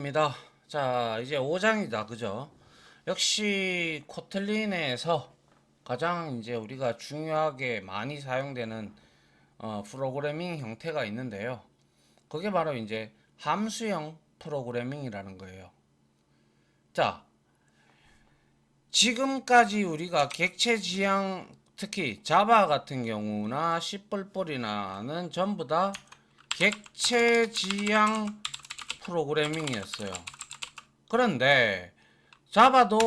반갑습니다. 자, 이제 5장이다. 그죠? 역시 코틀린에서 가장 이제 우리가 중요하게 많이 사용되는 프로그래밍 형태가 있는데요. 그게 바로 이제 함수형 프로그래밍이라는 거예요. 자, 지금까지 우리가 객체 지향, 특히 자바 같은 경우나 C++이나는 전부 다 객체 지향 프로그래밍이었어요. 그런데 자바를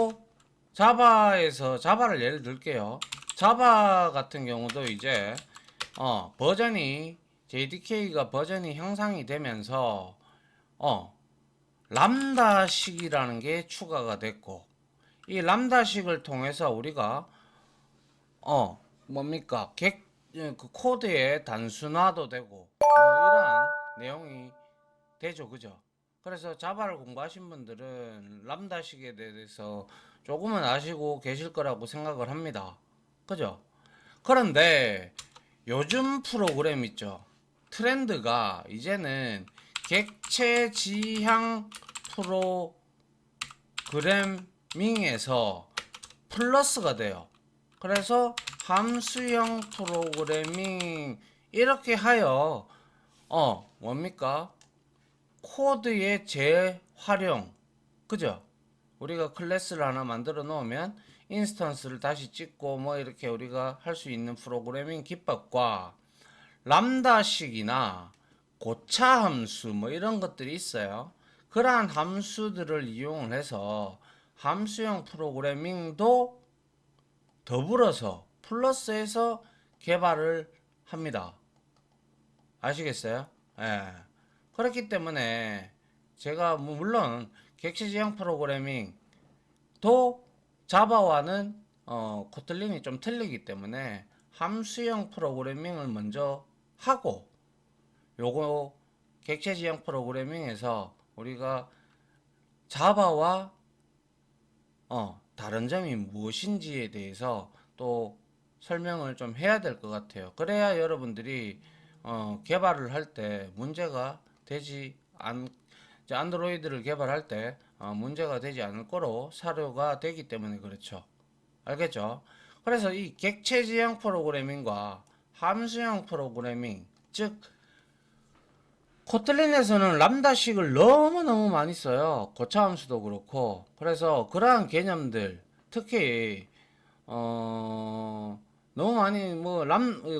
예를 들게요. 자바 같은 경우도 이제 버전이 JDK가 버전이 형상이 되면서 람다식이라는 게 추가가 됐고, 이 람다식을 통해서 우리가 뭡니까 그 코드의 단순화도 되고 뭐 이러한 내용이 되죠. 그죠? 그래서 자바를 공부하신 분들은 람다식에 대해서 조금은 아시고 계실 거라고 생각을 합니다. 그죠? 그런데 요즘 프로그램 있죠. 트렌드가 이제는 객체 지향 프로그래밍에서 플러스가 돼요. 그래서 함수형 프로그래밍 이렇게 하여 뭡니까? 코드의 재활용. 그죠? 우리가 클래스를 하나 만들어 놓으면 인스턴스를 다시 찍고 뭐 이렇게 우리가 할 수 있는 프로그래밍 기법과 람다식이나 고차 함수 뭐 이런 것들이 있어요. 그러한 함수들을 이용을 해서 함수형 프로그래밍도 더불어서 플러스해서 개발을 합니다. 아시겠어요? 예. 그렇기 때문에 제가 물론 객체 지향 프로그래밍도 자바와는 코틀린이 좀 틀리기 때문에 함수형 프로그래밍을 먼저 하고, 요거 객체 지향 프로그래밍에서 우리가 자바와 다른 점이 무엇인지에 대해서 또 설명을 좀 해야 될 것 같아요. 그래야 여러분들이 개발을 할 때 문제가 되지 안드로이드를 개발할 때 문제가 되지 않을 거로 사료가 되기 때문에 그렇죠. 알겠죠? 그래서 이 객체 지향 프로그래밍과 함수형 프로그래밍, 즉 코틀린에서는 람다식을 너무너무 많이 써요. 고차 함수도 그렇고. 그래서 그러한 개념들, 특히 너무 많이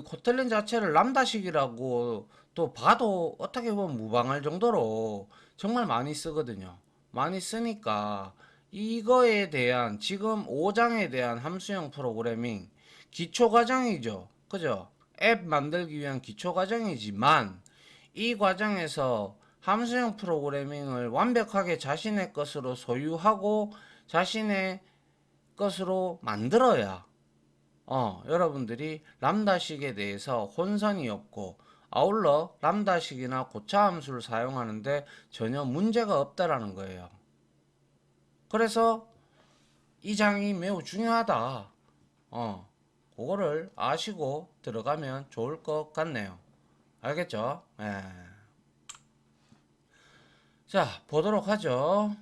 코틀린 자체를 람다식이라고 또 봐도 어떻게 보면 무방할 정도로 정말 많이 쓰거든요. 많이 쓰니까 이거에 대한 지금 5장에 대한 함수형 프로그래밍 기초 과정이죠. 그죠? 앱 만들기 위한 기초 과정이지만 이 과정에서 함수형 프로그래밍을 완벽하게 자신의 것으로 소유하고 자신의 것으로 만들어야 여러분들이 람다식에 대해서 혼선이 없고 아울러 람다식이나 고차 함수를 사용하는데 전혀 문제가 없다라는 거예요. 그래서 이 장이 매우 중요하다. 그거를 아시고 들어가면 좋을 것 같네요. 알겠죠? 예. 자, 보도록 하죠.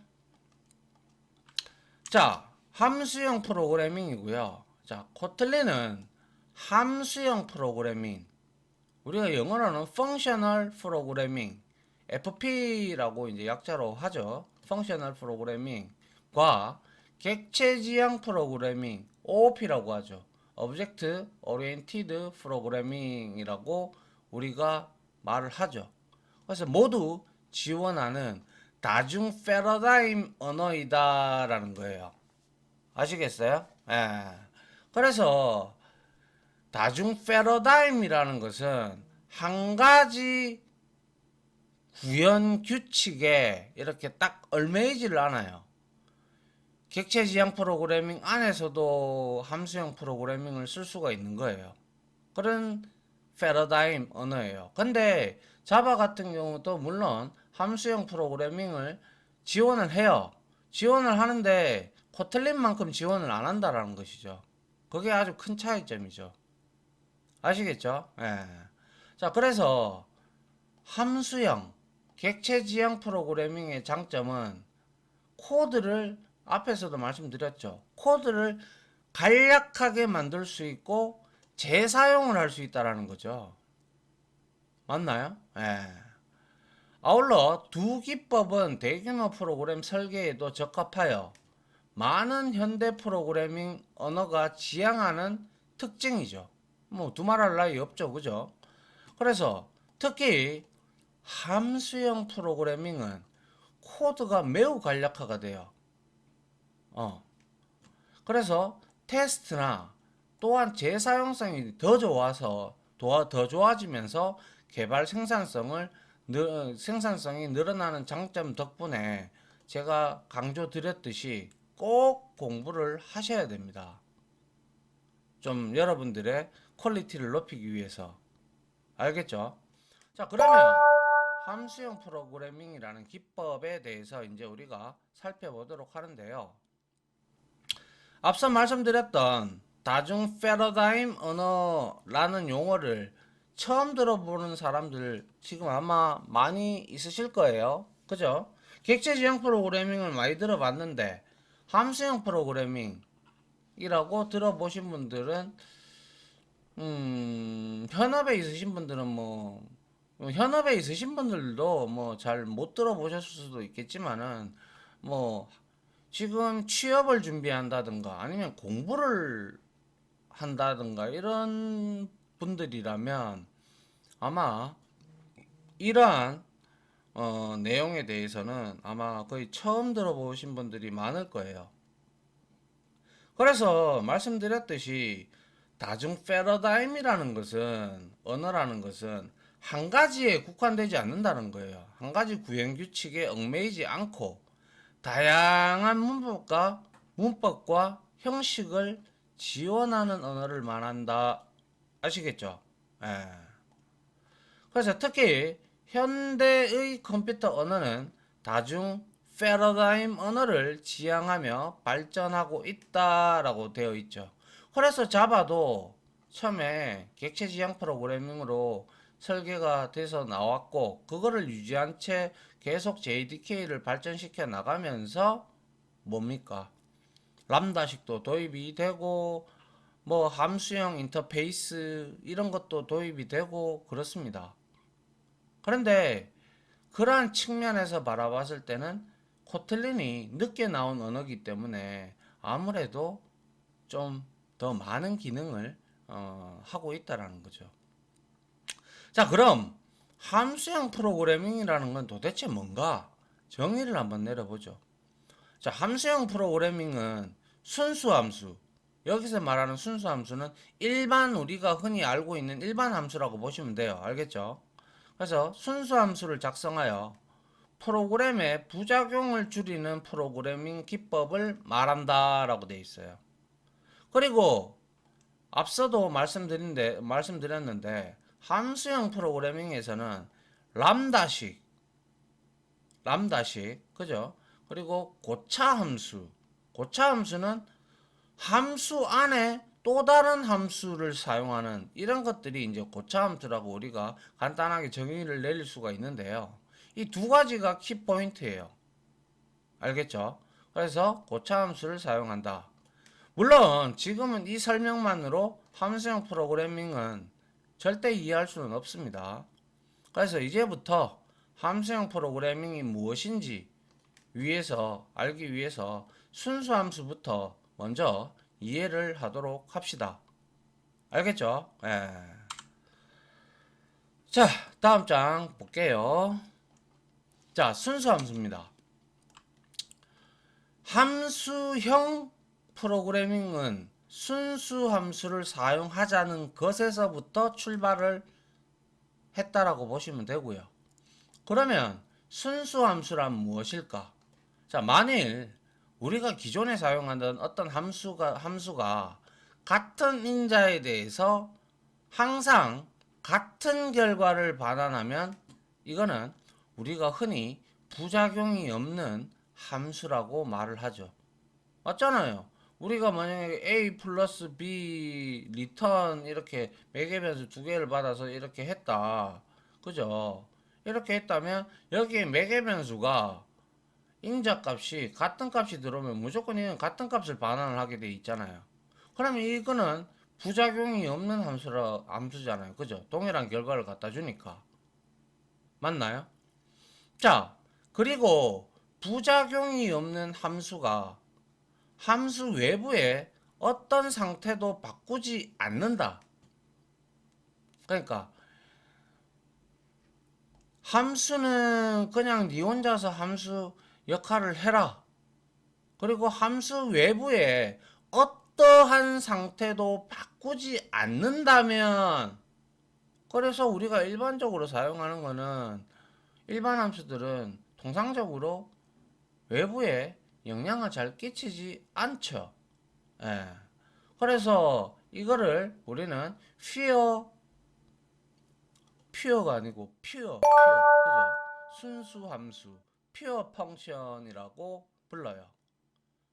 자, 함수형 프로그래밍이고요. 자, 코틀린은 함수형 프로그래밍, 우리가 영어로는 Functional Programming, FP라고 이제 약자로 하죠. Functional Programming과 객체 지향 프로그래밍, OOP라고 하죠. Object Oriented Programming이라고 우리가 말을 하죠. 그래서 모두 지원하는 다중 패러다임 언어이다라는 거예요. 아시겠어요? 예. 그래서 다중 패러다임이라는 것은 한 가지 구현 규칙에 이렇게 딱 얽매이지를 않아요. 객체 지향 프로그래밍 안에서도 함수형 프로그래밍을 쓸 수가 있는 거예요. 그런 패러다임 언어예요. 근데 자바 같은 경우도 물론 함수형 프로그래밍을 지원을 해요. 지원을 하는데 코틀린만큼 지원을 안 한다라는 것이죠. 그게 아주 큰 차이점이죠. 아시겠죠? 예. 자, 그래서 함수형, 객체 지향 프로그래밍의 장점은 코드를 앞에서도 말씀드렸죠. 코드를 간략하게 만들 수 있고 재사용을 할 수 있다라는 거죠. 맞나요? 예. 아울러 두 기법은 대규모 프로그램 설계에도 적합하여 많은 현대 프로그래밍 언어가 지향하는 특징이죠. 뭐 두말할 나위 없죠, 그죠? 그래서 특히 함수형 프로그래밍은 코드가 매우 간략화가 돼요. 그래서 테스트나 또한 재사용성이 더 좋아서 더 좋아지면서 개발 생산성이 늘어나는 장점 덕분에 제가 강조드렸듯이 꼭 공부를 하셔야 됩니다. 좀 여러분들의 퀄리티를 높이기 위해서. 알겠죠? 자, 그러면 함수형 프로그래밍이라는 기법에 대해서 이제 우리가 살펴보도록 하는데요. 앞서 말씀드렸던 다중 패러다임 언어라는 용어를 처음 들어보는 사람들 지금 아마 많이 있으실 거예요. 그죠? 객체 지향 프로그래밍을 많이 들어봤는데 함수형 프로그래밍이라고 들어보신 분들은 현업에 있으신 분들은 현업에 있으신 분들도 뭐 잘 못 들어보셨을 수도 있겠지만은 뭐 지금 취업을 준비한다든가 아니면 공부를 한다든가 이런 분들이라면 아마 이러한 내용에 대해서는 아마 거의 처음 들어보신 분들이 많을 거예요. 그래서 말씀드렸듯이 다중 패러다임이라는 것은 언어라는 것은 한 가지에 국한되지 않는다는 거예요. 한 가지 구현 규칙에 얽매이지 않고 다양한 문법과 형식을 지원하는 언어를 말한다. 아시겠죠? 예. 그래서 특히 현대의 컴퓨터 언어는 다중 패러다임 언어를 지향하며 발전하고 있다라고 되어 있죠. 그래서 자바도 처음에 객체 지향 프로그래밍으로 설계가 돼서 나왔고 그거를 유지한 채 계속 JDK를 발전시켜 나가면서 뭡니까? 람다식도 도입이 되고 뭐 함수형 인터페이스 이런 것도 도입이 되고 그렇습니다. 그런데 그러한 측면에서 바라봤을 때는 코틀린이 늦게 나온 언어이기 때문에 아무래도 좀 더 많은 기능을 하고 있다라는 거죠. 자, 그럼 함수형 프로그래밍이라는 건 도대체 뭔가 정의를 한번 내려보죠. 자, 함수형 프로그래밍은 순수함수. 여기서 말하는 순수함수는 일반 우리가 흔히 알고 있는 일반 함수라고 보시면 돼요. 알겠죠? 그래서 순수함수를 작성하여 프로그램의 부작용을 줄이는 프로그래밍 기법을 말한다라고 되어 있어요. 그리고 앞서도 말씀드렸는데 함수형 프로그래밍에서는 람다식, 그죠? 그리고 고차 함수는 함수 안에 또 다른 함수를 사용하는 이런 것들이 이제 고차 함수라고 우리가 간단하게 정의를 내릴 수가 있는데요. 이 두 가지가 키포인트예요. 알겠죠? 그래서 고차 함수를 사용한다. 물론 지금은 이 설명만으로 함수형 프로그래밍은 절대 이해할 수는 없습니다. 그래서 이제부터 함수형 프로그래밍이 무엇인지 알기 위해서 순수 함수부터 먼저 이해를 하도록 합시다. 알겠죠? 예. 자, 다음 장 볼게요. 자, 순수 함수입니다. 함수형 프로그래밍은 순수 함수를 사용하자는 것에서부터 출발을 했다라고 보시면 되고요. 그러면 순수 함수란 무엇일까? 자, 만일 우리가 기존에 사용하던 어떤 함수가 같은 인자에 대해서 항상 같은 결과를 반환하면 이거는 우리가 흔히 부작용이 없는 함수라고 말을 하죠. 맞잖아요. 우리가 만약에 A 플러스 B 리턴 이렇게 매개변수 두 개를 받아서 이렇게 했다. 그죠? 이렇게 했다면 여기에 매개 변수가 인자값이 같은 값이 들어오면 무조건 이건 같은 값을 반환을 하게 돼 있잖아요. 그러면 이거는 부작용이 없는 함수잖아요. 그죠? 동일한 결과를 갖다 주니까. 맞나요? 자, 그리고 부작용이 없는 함수가 함수 외부에 어떤 상태도 바꾸지 않는다. 그러니까 함수는 그냥 니 혼자서 함수 역할을 해라. 그리고 함수 외부에 어떠한 상태도 바꾸지 않는다면, 그래서 우리가 일반적으로 사용하는 거는 일반 함수들은 통상적으로 외부에 영향을 잘 끼치지 않죠. 예. 그래서 이거를 우리는 퓨어가 아니고 퓨어, 그죠? 순수 함수, 퓨어 펑션이라고 불러요.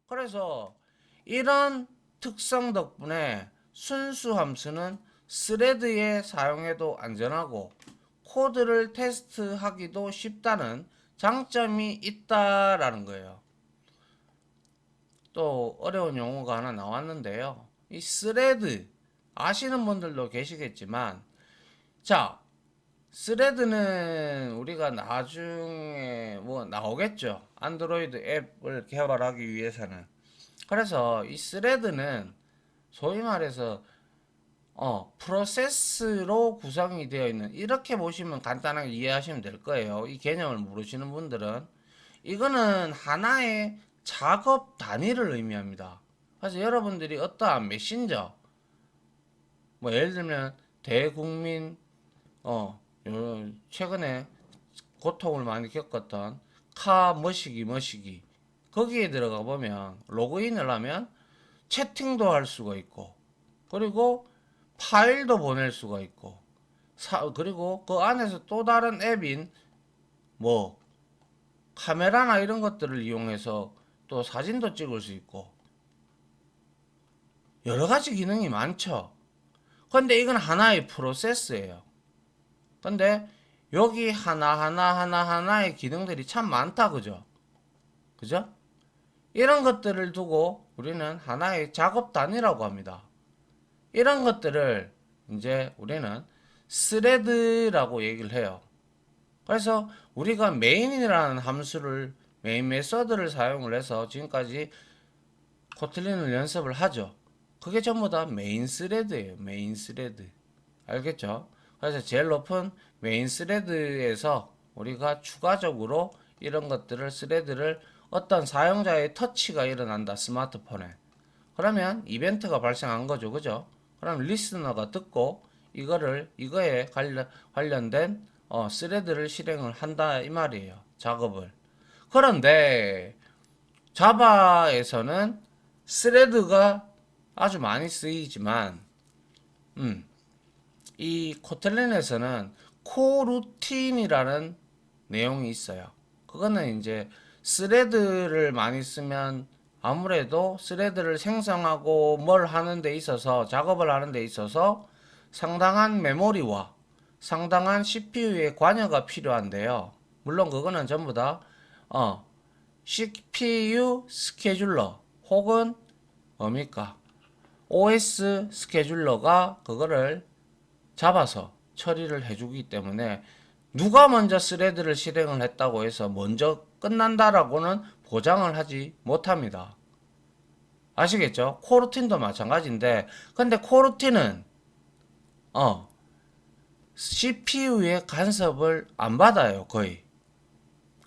그래서 이런 특성 덕분에 순수 함수는 스레드에 사용해도 안전하고 코드를 테스트하기도 쉽다는 장점이 있다라는 거예요. 또 어려운 용어가 하나 나왔는데요. 이 스레드 아시는 분들도 계시겠지만, 자, 스레드는 우리가 나중에 뭐 나오겠죠. 안드로이드 앱을 개발하기 위해서는. 그래서 이 스레드는 소위 말해서 프로세스로 구성이 되어 있는, 이렇게 보시면 간단하게 이해하시면 될 거예요. 이 개념을 모르시는 분들은 이거는 하나의 작업 단위를 의미합니다. 그래서 여러분들이 어떠한 메신저, 뭐 예를 들면 대국민 최근에 고통을 많이 겪었던 카 머시기 거기에 들어가 보면 로그인을 하면 채팅도 할 수가 있고, 그리고 파일도 보낼 수가 있고, 그리고 그 안에서 또 다른 앱인 뭐 카메라나 이런 것들을 이용해서 또 사진도 찍을 수 있고 여러 가지 기능이 많죠. 근데 이건 하나의 프로세스예요. 근데 여기 하나의 기능들이 참 많다, 그죠? 그죠? 이런 것들을 두고 우리는 하나의 작업 단위라고 합니다. 이런 것들을 이제 우리는 스레드라고 얘기를 해요. 그래서 우리가 메인이라는 함수를, 메인 메서드를 사용을 해서 지금까지 코틀린을 연습을 하죠. 그게 전부 다 메인 스레드예요. 메인 스레드. 알겠죠? 그래서 제일 높은 메인 스레드에서 우리가 추가적으로 이런 것들을, 스레드를, 어떤 사용자의 터치가 일어난다, 스마트폰에. 그러면 이벤트가 발생한 거죠. 그죠? 그럼 리스너가 듣고 이거에 관련된 스레드를 실행을 한다 이 말이에요. 작업을. 그런데 자바에서는 스레드가 아주 많이 쓰이지만 이 코틀린에서는 코루틴이라는 내용이 있어요. 그거는 이제 스레드를 많이 쓰면 아무래도 스레드를 생성하고 뭘 하는 데 있어서, 작업을 하는 데 있어서 상당한 메모리와 상당한 CPU의 관여가 필요한데요. 물론 그거는 전부 다 CPU 스케줄러 혹은 뭡니까? OS 스케줄러가 그거를 잡아서 처리를 해주기 때문에 누가 먼저 스레드를 실행을 했다고 해서 먼저 끝난다라고는 보장을 하지 못합니다. 아시겠죠? 코루틴도 마찬가지인데, 근데 코루틴은 CPU의 간섭을 안 받아요, 거의.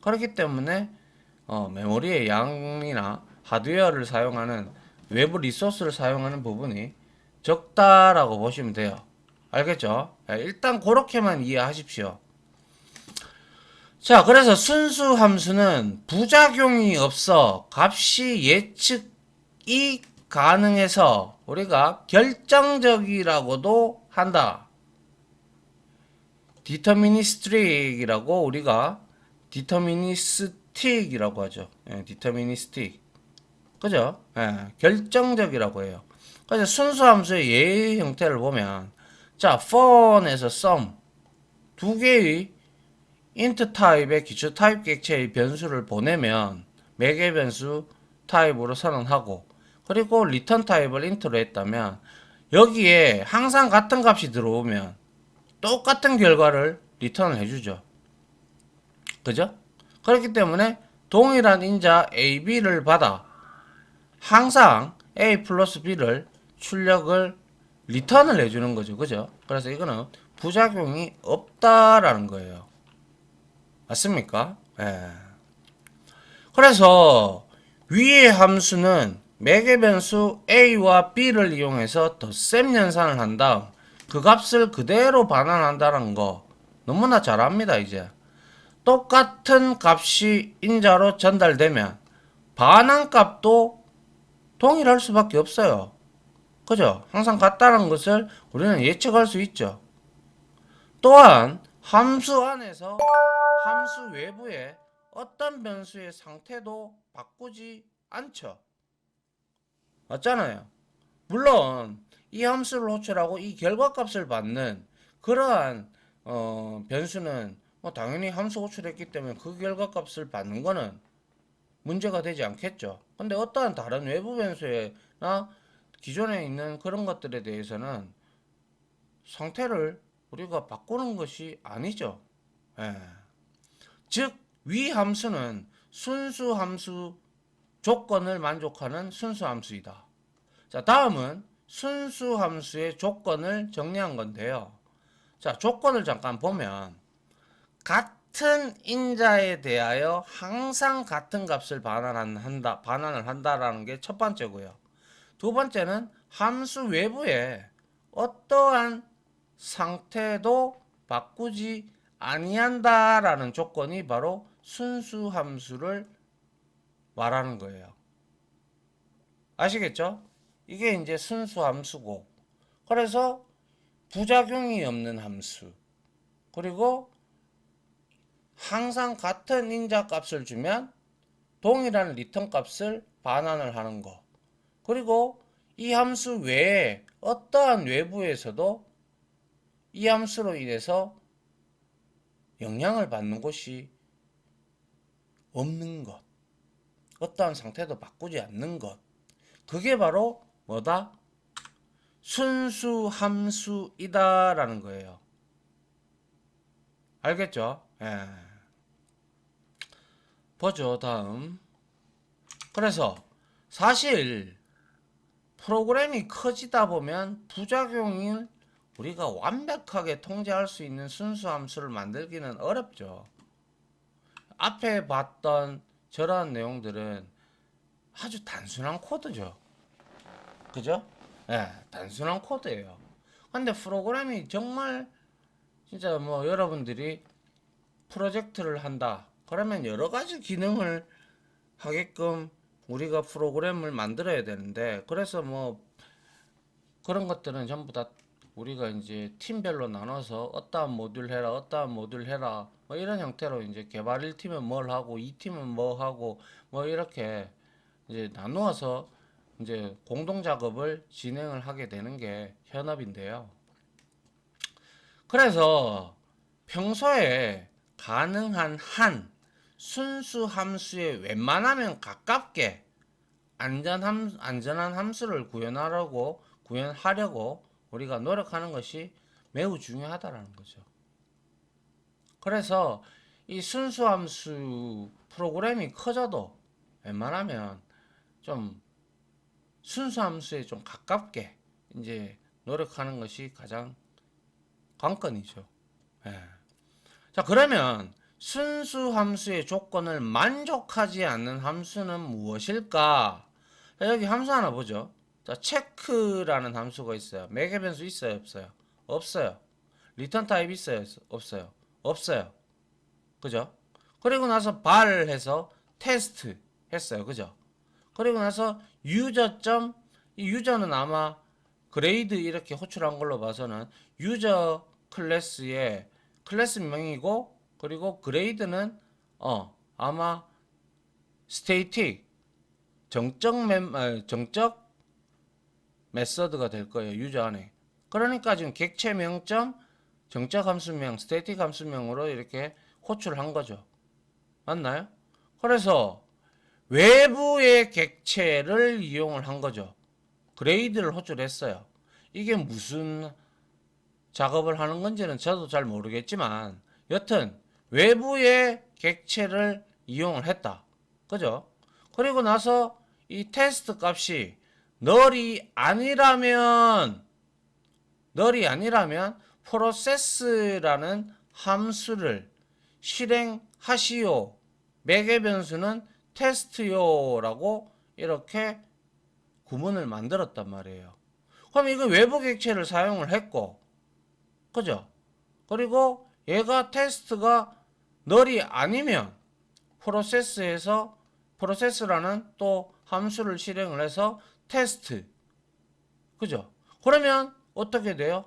그렇기 때문에 메모리의 양이나 하드웨어를 사용하는, 외부 리소스를 사용하는 부분이 적다라고 보시면 돼요. 알겠죠? 일단 그렇게만 이해하십시오. 자, 그래서 순수 함수는 부작용이 없어 값이 예측이 가능해서 우리가 결정적이라고도 한다. 디터미니스틱이라고 우리가 디터미니스틱이라고 하죠. 디터미니스틱. 그죠? 결정적이라고 해요. 그래서 순수 함수의 예의 형태를 보면, 자, for에서 sum 두 개의 int 타입의 기초 타입 객체의 변수를 보내면 매개 변수 타입으로 선언하고, 그리고 리턴 타입을 int로 했다면 여기에 항상 같은 값이 들어오면 똑같은 결과를 리턴을 해주죠. 그죠? 그렇기 때문에 동일한 인자 A, B를 받아 항상 A 플러스 B를 출력을 리턴을 해주는 거죠. 그죠? 그래서 이거는 부작용이 없다라는 거예요. 맞습니까? 예. 그래서 위의 함수는 매개 변수 A와 B를 이용해서 덧셈 연산을 한 다음 그 값을 그대로 반환한다는 거 너무나 잘 압니다. 이제 똑같은 값이 인자로 전달되면 반환값도 동일할 수밖에 없어요. 그죠? 항상 같다는 것을 우리는 예측할 수 있죠. 또한 함수 안에서 함수 외부에 어떤 변수의 상태도 바꾸지 않죠. 맞잖아요. 물론 이 함수를 호출하고 이 결과값을 받는 그러한 변수는 당연히 함수 호출했기 때문에 그 결과값을 받는 거는 문제가 되지 않겠죠. 근데 어떠한 다른 외부 변수나 기존에 있는 그런 것들에 대해서는 상태를 우리가 바꾸는 것이 아니죠. 예. 즉, 위 함수는 순수 함수 조건을 만족하는 순수 함수이다. 자, 다음은 순수 함수의 조건을 정리한 건데요. 자, 조건을 잠깐 보면 같은 인자에 대하여 항상 같은 값을 반환을 한다라는 게 첫 번째고요. 두 번째는 함수 외부에 어떠한 상태도 바꾸지 아니한다라는 조건이 바로 순수 함수를 말하는 거예요. 아시겠죠? 이게 이제 순수 함수고, 그래서 부작용이 없는 함수, 그리고 항상 같은 인자 값을 주면 동일한 리턴 값을 반환을 하는 거, 그리고 이 함수 외에 어떠한 외부에서도 이 함수로 인해서 영향을 받는 것이 없는 것, 어떠한 상태도 바꾸지 않는 것, 그게 바로 뭐다? 순수 함수이다라는 거예요. 알겠죠? 예. 보죠. 다음. 그래서 사실 프로그램이 커지다 보면 부작용을 우리가 완벽하게 통제할 수 있는 순수 함수를 만들기는 어렵죠. 앞에 봤던 저러한 내용들은 아주 단순한 코드죠. 그죠? 예, 단순한 코드예요. 근데 프로그램이 정말 진짜 뭐 여러분들이 프로젝트를 한다. 그러면 여러 가지 기능을 하게끔 우리가 프로그램을 만들어야 되는데, 그래서 뭐 그런 것들은 전부 다 우리가 이제 팀별로 나눠서 어떠한 모듈 해라, 어떠한 모듈 해라, 뭐 이런 형태로 이제 개발 1팀은 뭘 하고 2팀은 뭐 하고 뭐 이렇게 이제 나누어서 이제 공동 작업을 진행을 하게 되는 게 현업인데요. 그래서 평소에 가능한 한 순수 함수에 웬만하면 가깝게 안전한 함수를 구현하려고 우리가 노력하는 것이 매우 중요하다라는 거죠. 그래서 이 순수 함수 프로그램이 커져도 웬만하면 좀 순수 함수에 좀 가깝게 이제 노력하는 것이 가장 관건이죠. 예. 자, 그러면 순수 함수의 조건을 만족하지 않는 함수는 무엇일까? 자, 여기 함수 하나 보죠. 자, 체크라는 함수가 있어요. 매개 변수 있어요, 없어요? 없어요. 리턴 타입 있어요, 없어요? 없어요. 그죠? 그리고 나서 발해서 테스트 했어요. 그죠? 그리고 나서 이 유저는 아마 그레이드 이렇게 호출한 걸로 봐서는 유저 클래스의 클래스명이고, 그리고 그레이드는 아마 스테이틱 정적 메서드가 될 거예요. 유저 안에. 그러니까 지금 객체 명점 정적 함수명, 스테이틱 함수명으로 이렇게 호출한 거죠. 맞나요? 그래서 외부의 객체를 이용을 한 거죠. 그레이드를 호출했어요. 이게 무슨 작업을 하는 건지는 저도 잘 모르겠지만 여튼 외부의 객체를 이용을 했다. 그죠? 그리고 나서 이 테스트 값이 널이 아니라면 프로세스라는 함수를 실행하시오. 매개 변수는 테스트요라고 이렇게 구문을 만들었단 말이에요. 그럼 이거 외부 객체를 사용을 했고, 그죠? 그리고 얘가 테스트가 널이 아니면 프로세스라는 또 함수를 실행을 해서 테스트, 그죠? 그러면 어떻게 돼요?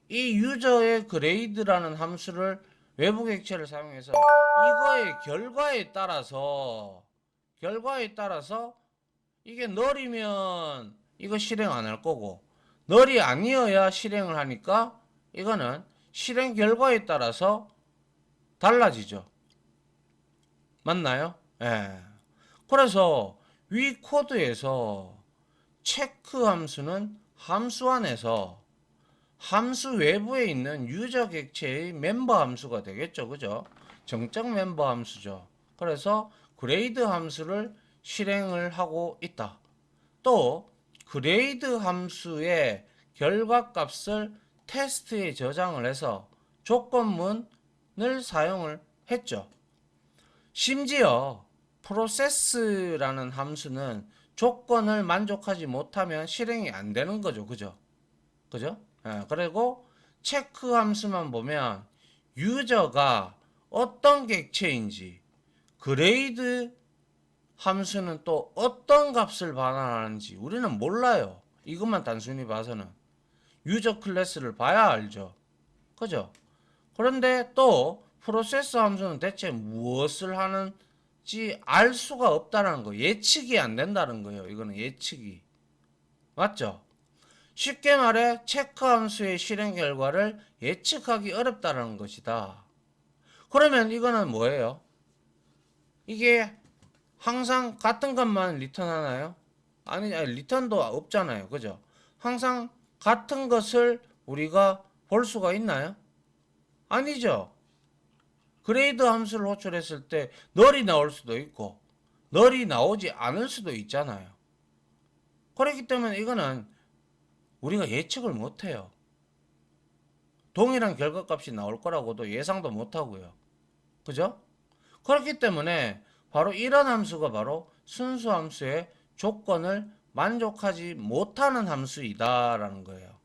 이 유저의 그레이드라는 함수를 외부 객체를 사용해서 이거의 결과에 따라서 이게 널이면 이거 실행 안 할 거고 널이 아니어야 실행을 하니까 이거는 실행 결과에 따라서 달라지죠. 맞나요? 예. 그래서 위 코드에서 체크 함수는 함수 안에서 함수 외부에 있는 유저 객체의 멤버 함수가 되겠죠. 그죠? 정적 멤버 함수죠. 그래서 그레이드 함수를 실행을 하고 있다. 또 그레이드 함수의 결과값을 테스트에 저장을 해서 조건문을 사용을 했죠. 심지어 프로세스라는 함수는 조건을 만족하지 못하면 실행이 안 되는 거죠. 그죠? 그죠? 그리고 체크 함수만 보면 유저가 어떤 객체인지 그레이드 함수는 또 어떤 값을 반환하는지 우리는 몰라요. 이것만 단순히 봐서는 유저 클래스를 봐야 알죠. 그죠? 그런데 또 프로세스 함수는 대체 무엇을 하는지 알 수가 없다는 거. 예측이 안 된다는 거예요. 이거는 예측이. 맞죠? 쉽게 말해 체크 함수의 실행 결과를 예측하기 어렵다는 것이다. 그러면 이거는 뭐예요? 이게 항상 같은 것만 리턴하나요? 아니, 리턴도 없잖아요. 그죠? 항상 같은 것을 우리가 볼 수가 있나요? 아니죠. 그레이드 함수를 호출했을 때 널이 나올 수도 있고 널이 나오지 않을 수도 있잖아요. 그렇기 때문에 이거는 우리가 예측을 못해요. 동일한 결과값이 나올 거라고도 예상도 못하고요. 그죠? 그렇기 때문에 바로 이런 함수가 바로 순수 함수의 조건을 만족하지 못하는 함수이다라는 거예요.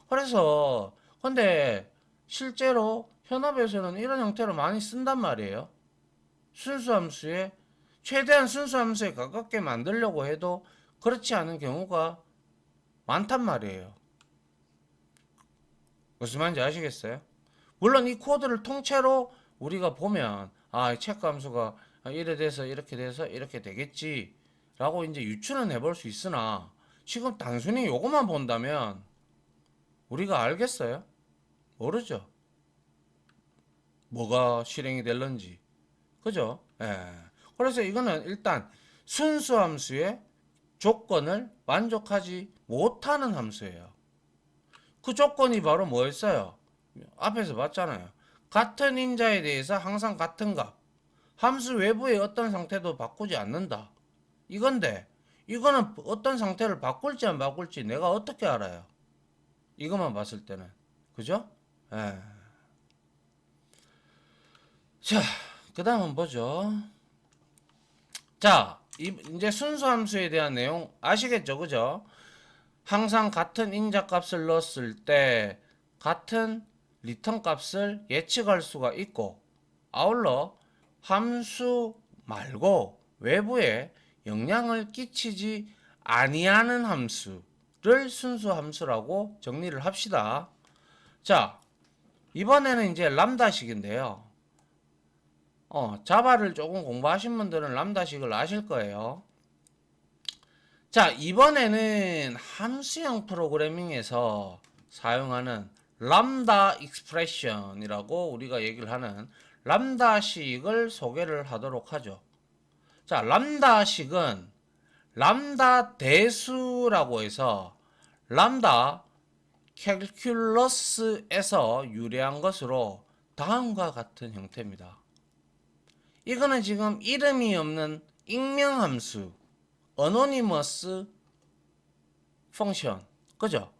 그래서 근데 실제로 현업에서는 이런 형태로 많이 쓴단 말이에요. 순수 함수에 최대한 순수 함수에 가깝게 만들려고 해도 그렇지 않은 경우가 많단 말이에요. 무슨 말인지 아시겠어요? 물론 이 코드를 통째로 우리가 보면 체크 함수가 이래 돼서 이렇게 돼서 이렇게 되겠지 라고 이제 유추는 해볼 수 있으나 지금 단순히 요것만 본다면 우리가 알겠어요? 모르죠. 뭐가 실행이 될런지. 그죠? 예. 그래서 이거는 일단 순수 함수의 조건을 만족하지 못하는 함수예요. 그 조건이 바로 뭐였어요? 앞에서 봤잖아요. 같은 인자에 대해서 항상 같은 값. 함수 외부의 어떤 상태도 바꾸지 않는다. 이건데 이거는 어떤 상태를 바꿀지 안 바꿀지 내가 어떻게 알아요? 이것만 봤을 때는. 그죠? 예. 자, 그 다음은 뭐죠? 자, 이제 순수 함수에 대한 내용 아시겠죠? 그죠? 항상 같은 인자 값을 넣었을 때 같은 리턴 값을 예측할 수가 있고 아울러 함수 말고 외부에 영향을 끼치지 아니하는 함수를 순수 함수라고 정리를 합시다. 자, 이번에는 이제 람다식인데요. 자바를 조금 공부하신 분들은 람다식을 아실 거예요. 자, 이번에는 함수형 프로그래밍에서 사용하는 람다 익스프레션이라고 우리가 얘기를 하는 람다식을 소개를 하도록 하죠. 자, 람다식은 람다 대수라고 해서 람다 캘큘러스에서 유래한 것으로 다음과 같은 형태입니다. 이거는 지금 이름이 없는 익명함수, 어노니머스 펑션, 그죠?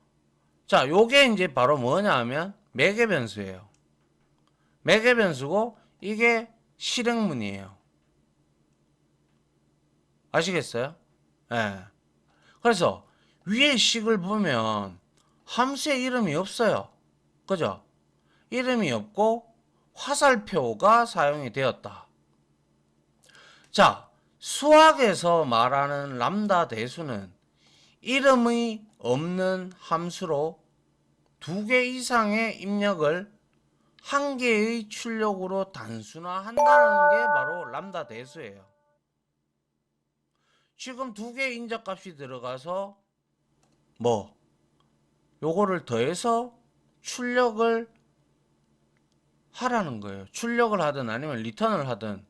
자, 요게 이제 바로 뭐냐 하면 매개 변수예요. 매개 변수고 이게 실행문이에요. 아시겠어요? 예. 그래서 위에 식을 보면 함수의 이름이 없어요. 그죠? 이름이 없고 화살표가 사용이 되었다. 자, 수학에서 말하는 람다 대수는 이름이 없는 함수로 2개 이상의 입력을 1개의 출력으로 단순화한다는 게 바로 람다 대수예요. 지금 2개의 인자값이 들어가서 요거를 더해서 출력을 하라는 거예요. 출력을 하든 아니면 리턴을 하든.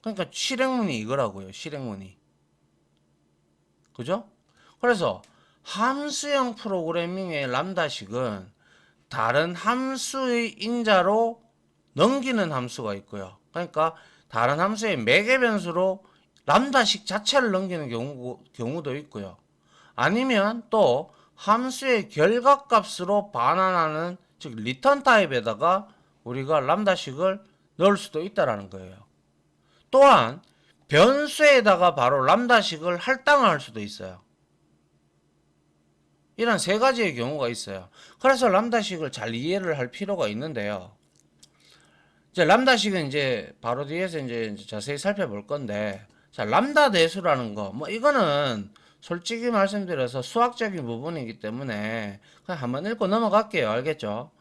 그러니까 실행문이 이거라고요. 실행문이. 그죠? 그래서 함수형 프로그래밍의 람다식은 다른 함수의 인자로 넘기는 함수가 있고요. 그러니까 다른 함수의 매개 변수로 람다식 자체를 넘기는 경우도 있고요. 아니면 또 함수의 결과값으로 반환하는, 즉 리턴 타입에다가 우리가 람다식을 넣을 수도 있다라는 거예요. 또한 변수에다가 바로 람다식을 할당을 할 수도 있어요. 이런 3가지의 경우가 있어요. 그래서 람다식을 잘 이해를 할 필요가 있는데요. 이제 람다식은 이제 바로 뒤에서 이제 자세히 살펴볼 건데, 자, 람다 대수라는 거, 이거는 솔직히 말씀드려서 수학적인 부분이기 때문에 그냥 한번 읽고 넘어갈게요. 알겠죠?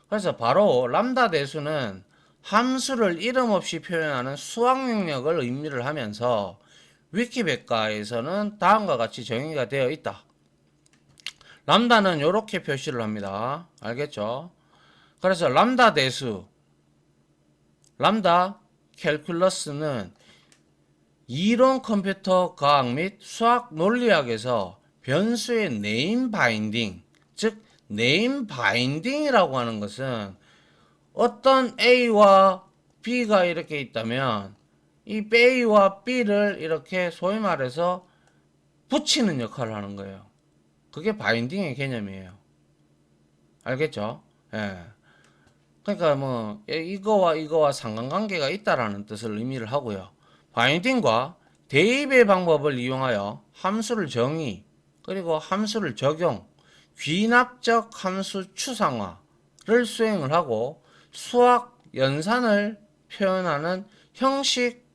그래서 바로 람다 대수는 함수를 이름 없이 표현하는 수학 능력을 의미를 하면서 위키백과에서는 다음과 같이 정의가 되어 있다. 람다는 이렇게 표시를 합니다. 알겠죠? 그래서 람다 대수, 람다 캘큘러스는 이론 컴퓨터 과학 및 수학 논리학에서 변수의 네임 바인딩, 즉 네임 바인딩이라고 하는 것은 어떤 A와 B가 이렇게 있다면 이 A와 B를 이렇게 소위 말해서 붙이는 역할을 하는 거예요. 그게 바인딩의 개념이에요. 알겠죠? 예. 그러니까 이거와 상관관계가 있다라는 뜻을 의미를 하고요. 바인딩과 대입의 방법을 이용하여 함수를 정의, 그리고 함수를 적용, 귀납적 함수 추상화를 수행을 하고 수학 연산을 표현하는 형식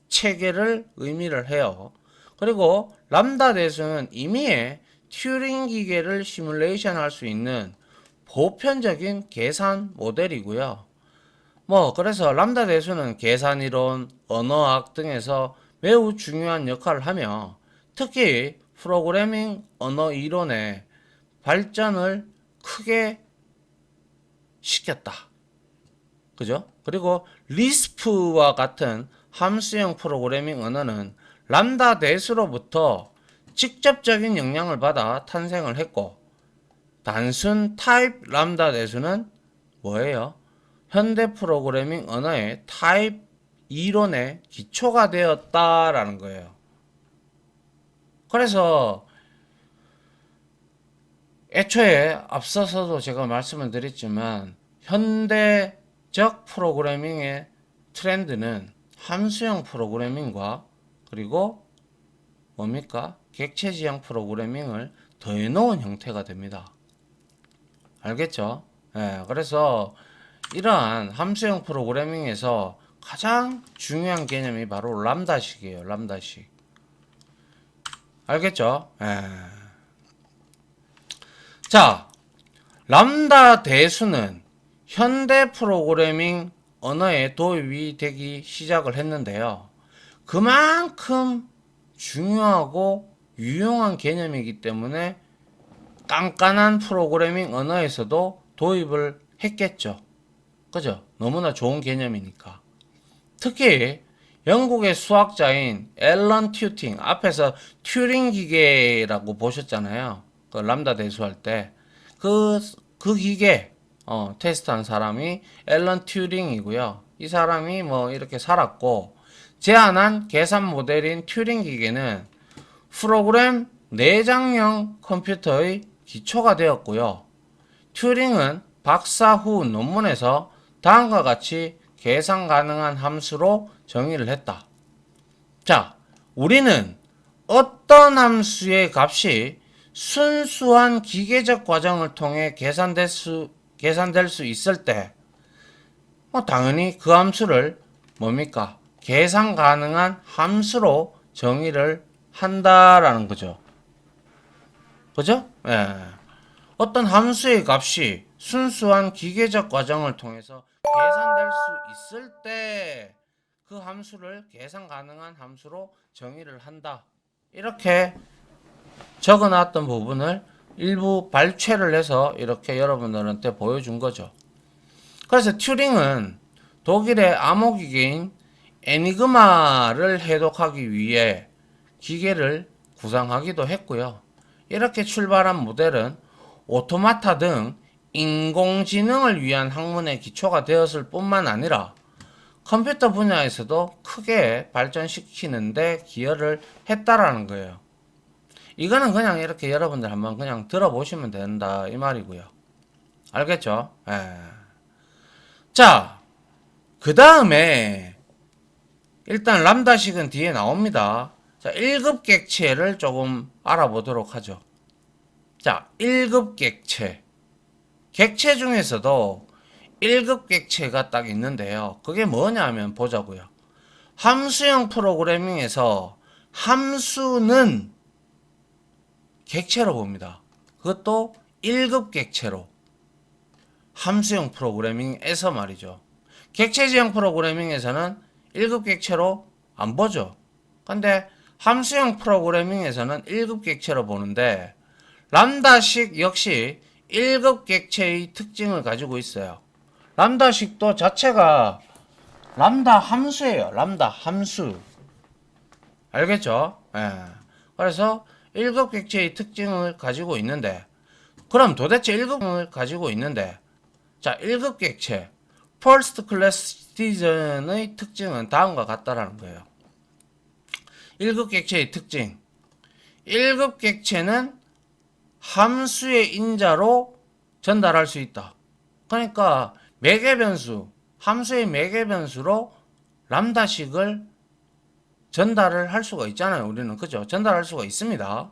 체계를 의미를 해요. 그리고 람다 대수는 임의의 튜링 기계를 시뮬레이션 할 수 있는 보편적인 계산 모델이고요. 그래서 람다 대수는 계산이론, 언어학 등에서 매우 중요한 역할을 하며 특히 프로그래밍 언어 이론의 발전을 크게 시켰다. 그죠? 그리고 리스프와 같은 함수형 프로그래밍 언어는 람다 대수로부터 직접적인 영향을 받아 탄생을 했고, 단순 타입 람다 대수는 뭐예요? 현대 프로그래밍 언어의 타입 이론의 기초가 되었다라는 거예요. 그래서 애초에 앞서서도 제가 말씀을 드렸지만 현대적 프로그래밍의 트렌드는 함수형 프로그래밍과 그리고 객체지향 프로그래밍을 더해놓은 형태가 됩니다. 알겠죠? 예, 그래서 이러한 함수형 프로그래밍에서 가장 중요한 개념이 바로 람다식이에요. 람다식. 알겠죠? 예. 자, 람다 대수는 현대 프로그래밍 언어에 도입이 되기 시작을 했는데요. 그만큼 중요하고 유용한 개념이기 때문에 깐깐한 프로그래밍 언어에서도 도입을 했겠죠. 그죠? 너무나 좋은 개념이니까. 특히 영국의 수학자인 앨런 튜팅, 앞에서 튜링 기계라고 보셨잖아요. 그 람다 대수할 때. 그 기계, 테스트한 사람이 앨런 튜링이고요. 이 사람이 뭐 이렇게 살았고, 제안한 계산 모델인 튜링 기계는 프로그램 내장형 컴퓨터의 기초가 되었고요. 튜링은 박사 후 논문에서 다음과 같이 계산 가능한 함수로 정의를 했다. 자, 우리는 어떤 함수의 값이 순수한 기계적 과정을 통해 계산될 수 있을 때, 당연히 그 함수를 뭡니까? 계산 가능한 함수로 정의를 한다라는 거죠. 그죠? 예. 어떤 함수의 값이 순수한 기계적 과정을 통해서 계산될 수 있을 때 그 함수를 계산 가능한 함수로 정의를 한다. 이렇게 적어놨던 부분을 일부 발췌를 해서 이렇게 여러분들한테 보여준 거죠. 그래서 튜링은 독일의 암호기계인 에니그마를 해독하기 위해 기계를 구상하기도 했고요. 이렇게 출발한 모델은 오토마타 등 인공지능을 위한 학문의 기초가 되었을 뿐만 아니라 컴퓨터 분야에서도 크게 발전시키는데 기여를 했다라는 거예요. 이거는 그냥 이렇게 여러분들 한번 그냥 들어보시면 된다 이 말이고요. 알겠죠? 예. 자, 그 다음에 일단 람다식은 뒤에 나옵니다. 자, 1급 객체를 조금 알아보도록 하죠. 자, 1급 객체. 객체 중에서도 1급 객체가 딱 있는데요. 그게 뭐냐면 보자고요. 함수형 프로그래밍에서 함수는 객체로 봅니다. 그것도 1급 객체로. 함수형 프로그래밍에서 말이죠. 객체지형 프로그래밍에서는 1급 객체로 안 보죠. 근데 함수형 프로그래밍에서는 1급 객체로 보는데 람다식 역시 1급 객체의 특징을 가지고 있어요. 람다식도 자체가 람다 함수예요. 람다 함수. 알겠죠? 예. 그래서 1급 객체의 특징을 가지고 있는데 그럼 도대체 1급을 가지고 있는데 자, 1급 객체 First Class Citizen의 특징은 다음과 같다라는 거예요. 1급 객체의 특징 1급 객체는 함수의 인자로 전달할 수 있다. 그러니까 매개변수, 함수의 매개변수로 람다식을 전달을 할 수가 있잖아요. 우리는 그죠? 전달할 수가 있습니다.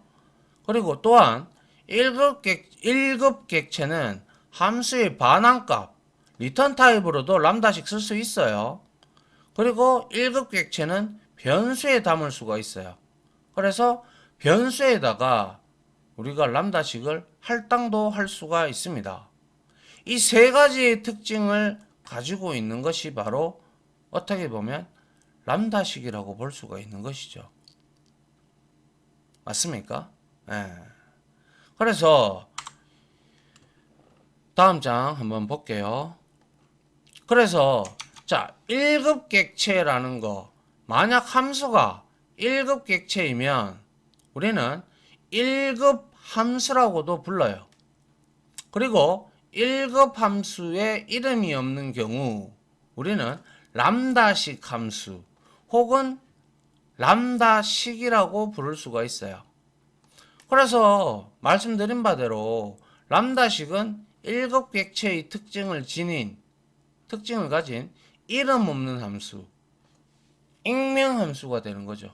그리고 또한 1급 객체는 함수의 반환값, 리턴 타입으로도 람다식 쓸 수 있어요. 그리고 1급 객체는 변수에 담을 수가 있어요. 그래서 변수에다가 우리가 람다식을 할당도 할 수가 있습니다. 이 세 가지의 특징을 가지고 있는 것이 바로 어떻게 보면 람다식이라고 볼 수가 있는 것이죠. 맞습니까? 예. 그래서 다음 장 한번 볼게요. 그래서 자, 1급 객체라는 거 만약 함수가 1급 객체이면 우리는 1급 함수라고도 불러요. 그리고 1급 함수에 이름이 없는 경우 우리는 람다식 함수 혹은 람다식이라고 부를 수가 있어요. 그래서 말씀드린 바대로 람다식은 1급 객체의 특징을 가진 이름 없는 함수, 익명 함수가 되는 거죠.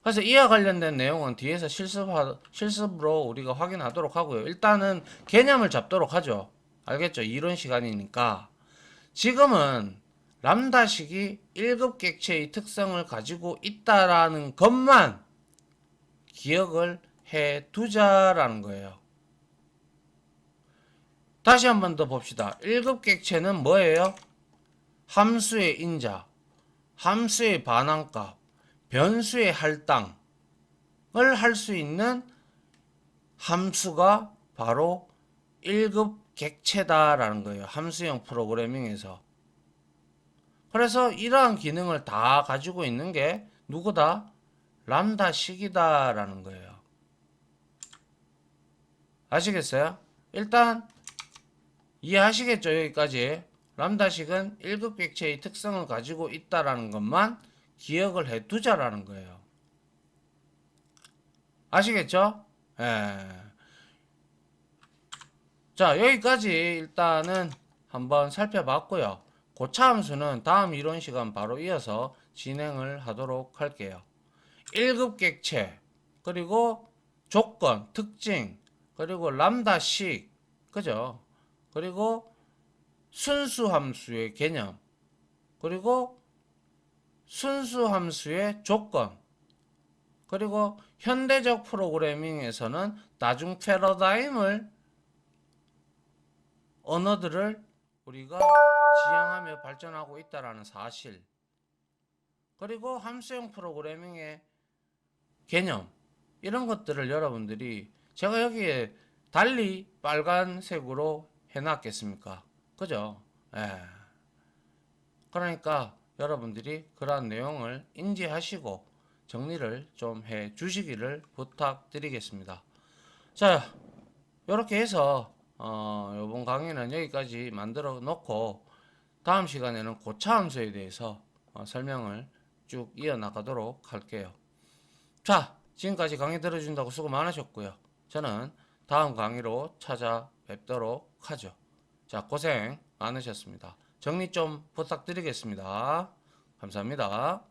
그래서 이와 관련된 내용은 뒤에서 실습으로 우리가 확인하도록 하고요. 일단은 개념을 잡도록 하죠. 알겠죠? 이론 시간이니까. 지금은 람다식이 1급 객체의 특성을 가지고 있다라는 것만 기억을 해 두자라는 거예요. 다시 한 번 더 봅시다. 1급 객체는 뭐예요? 함수의 인자, 함수의 반환값, 변수의 할당을 할 수 있는 함수가 바로 1급 객체다라는 거예요. 함수형 프로그래밍에서. 그래서 이러한 기능을 다 가지고 있는 게 누구다? 람다식이다라는 거예요. 아시겠어요? 일단 이해하시겠죠? 여기까지. 람다식은 1급 객체의 특성을 가지고 있다라는 것만 기억을 해 두자라는 거예요. 아시겠죠? 예. 자, 여기까지 일단은 한번 살펴봤고요. 고차함수는 다음 이론 시간 바로 이어서 진행을 하도록 할게요. 1급 객체, 그리고 조건, 특징, 그리고 람다식, 그죠? 그리고 순수함수의 개념, 그리고 순수함수의 조건, 그리고 현대적 프로그래밍에서는 다중 패러다임을 언어들을 우리가 지향하며 발전하고 있다는 사실, 그리고 함수형 프로그래밍의 개념, 이런 것들을 여러분들이 제가 여기에 달리 빨간색으로 해놨겠습니까? 그죠? 예. 그러니까 여러분들이 그러한 내용을 인지하시고 정리를 좀 해 주시기를 부탁드리겠습니다. 자, 이렇게 해서 이번 강의는 여기까지 만들어 놓고 다음 시간에는 고차함수에 대해서 설명을 쭉 이어나가도록 할게요. 자, 지금까지 강의 들어준다고 수고 많으셨고요. 저는 다음 강의로 찾아뵙도록 하죠. 자, 고생 많으셨습니다. 정리 좀 부탁드리겠습니다. 감사합니다.